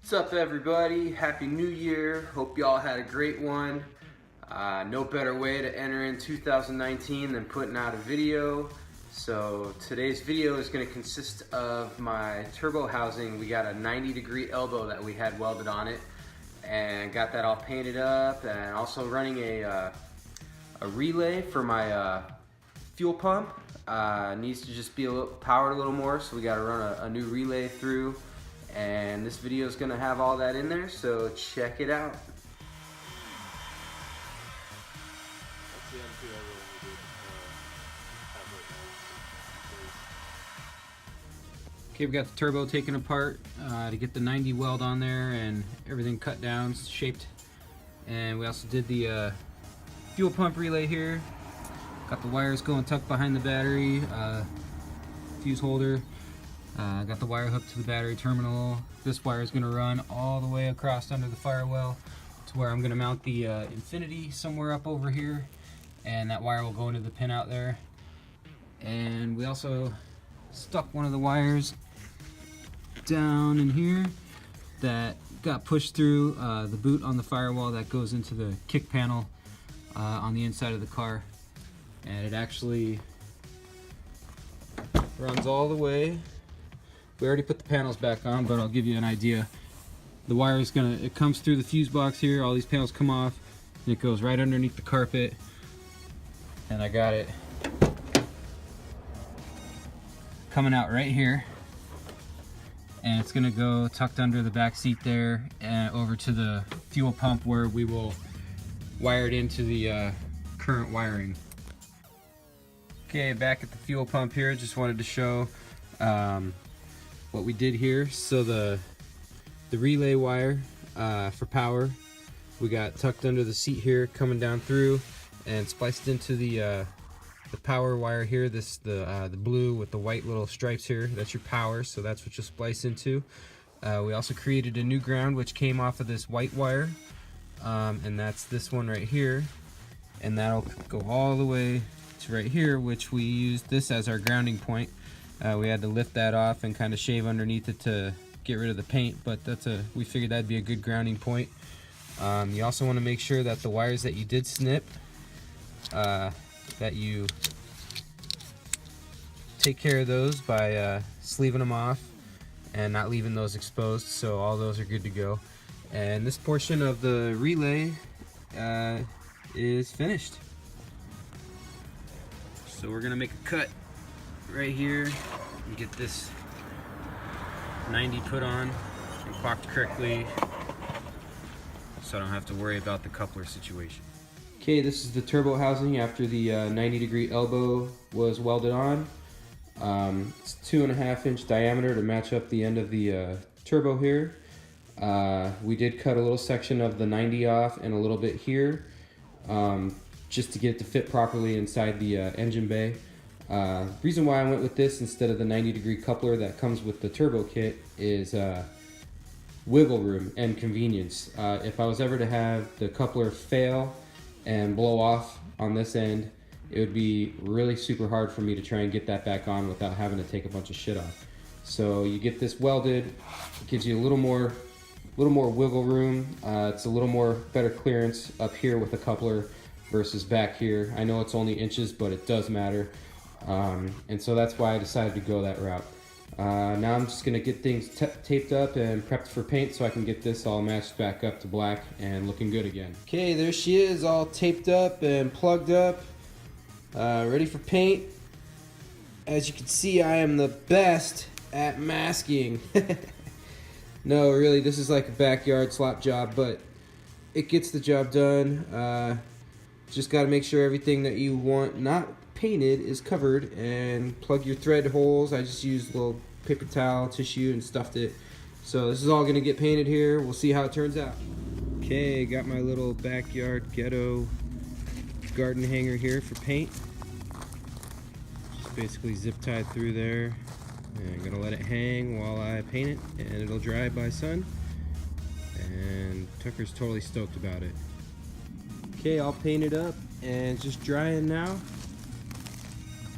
What's up, everybody? Happy New Year. Hope y'all had a great one. No better way to enter in 2019 than putting out a video. So today's video is going to consist of my turbo housing. We got a 90-degree elbow that we had welded on it and got that all painted up, and also running a relay for my fuel pump. Needs to just be powered a little more, so we got to run a new relay through. And this video is going to have all that in there, so check it out. Okay, we got the turbo taken apart to get the 90 weld on there and everything cut down, shaped. And we also did the fuel pump relay here. Got the wires going tucked behind the battery, fuse holder. Got the wire hooked to the battery terminal. This wire is going to run all the way across under the firewall to where I'm going to mount the infinity somewhere up over here, and that wire will go into the pin out there. And we also stuck one of the wires down in here that got pushed through the boot on the firewall that goes into the kick panel on the inside of the car, and it actually runs all the way. We already put the panels back on, but I'll give you an idea. The wire is it comes through the fuse box here, all these panels come off, and it goes right underneath the carpet. And I got it coming out right here. And it's gonna go tucked under the back seat there and over to the fuel pump, where we will wire it into the current wiring. Okay, back at the fuel pump here, just wanted to show what we did here. So the relay wire for power, we got tucked under the seat here, coming down through and spliced into the power wire here. The blue with the white little stripes here, that's your power, so that's what you'll splice into. We also created a new ground which came off of this white wire, and that's this one right here, and that'll go all the way to right here, which we used this as our grounding point. We had to lift that off and kind of shave underneath it to get rid of the paint, but we figured that'd be a good grounding point. You also want to make sure that the wires that you did snip, that you take care of those by sleeving them off and not leaving those exposed, so all those are good to go. And this portion of the relay is finished. So we're gonna make a cut right here and get this 90 put on and clocked correctly, so I don't have to worry about the coupler situation. Okay, this is the turbo housing after the 90-degree elbow was welded on. It's 2.5 inch diameter to match up the end of the turbo here. We did cut a little section of the 90 off and a little bit here, just to get it to fit properly inside the engine bay. Reason why I went with this instead of the 90-degree coupler that comes with the turbo kit is wiggle room and convenience. If I was ever to have the coupler fail and blow off on this end, it would be really super hard for me to try and get that back on without having to take a bunch of shit off. So you get this welded, it gives you a little more wiggle room. It's a little more better clearance up here with the coupler versus back here. I know it's only inches, but it does matter. And so that's why I decided to go that route. Now I'm just gonna get things taped up and prepped for paint so I can get this all matched back up to black and looking good again. Okay, there she is, all taped up and plugged up, ready for paint. As you can see, I am the best at masking. No, really, this is like a backyard slop job, but it gets the job done. Just gotta make sure everything that you want not painted is covered, and plug your thread holes. I just used a little paper towel, tissue, and stuffed it. So this is all gonna get painted here. We'll see how it turns out. Okay, got my little backyard ghetto garden hanger here for paint. Just basically zip tied through there. And I'm gonna let it hang while I paint it, and it'll dry by sun. And Tucker's totally stoked about it. Okay, all painted up and it's just drying now.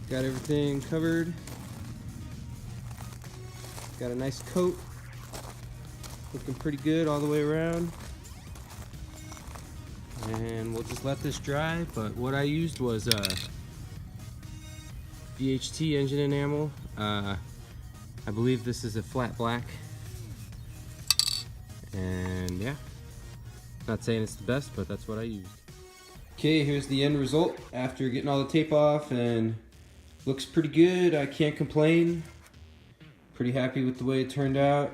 Got everything covered. Got a nice coat. Looking pretty good all the way around. And we'll just let this dry, but what I used was VHT engine enamel. I believe this is a flat black. And yeah, not saying it's the best, but that's what I used. Okay, here's the end result after getting all the tape off, and looks pretty good. I can't complain. Pretty happy with the way it turned out.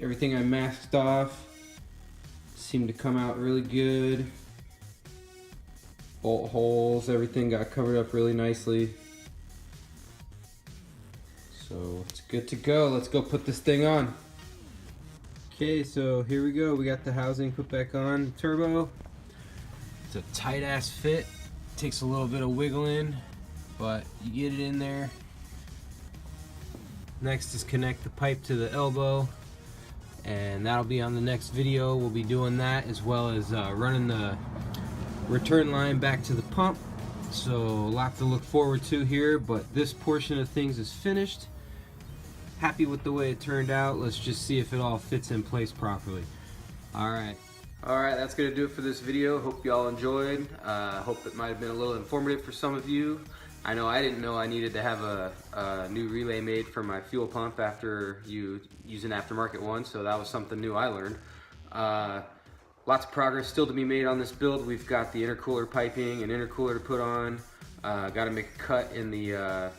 Everything I masked off seemed to come out really good. Bolt holes, everything got covered up really nicely. So it's good to go. Let's go put this thing on. Okay, so here we go. We got the housing put back on. Turbo. It's a tight ass fit. Takes a little bit of wiggling, but you get it in there. Next is connect the pipe to the elbow, and that'll be on the next video. We'll be doing that, as well as running the return line back to the pump. So a lot to look forward to here, but this portion of things is finished. Happy with the way it turned out. Let's just see if it all fits in place properly. Alright, that's gonna do it for this video. Hope you all enjoyed. Hope it might have been a little informative for some of you. I know I didn't know I needed to have a new relay made for my fuel pump after you use an aftermarket one, so that was something new I learned. Lots of progress still to be made on this build. We've got the intercooler piping and intercooler to put on. Got to make a cut in the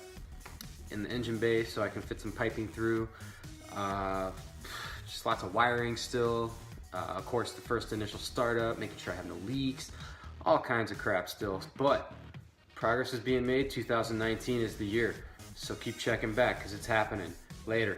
engine bay so I can fit some piping through. Just lots of wiring still. Of course, the first initial startup, making sure I have no leaks, all kinds of crap still. But progress is being made. 2019 is the year. So keep checking back because it's happening. Later.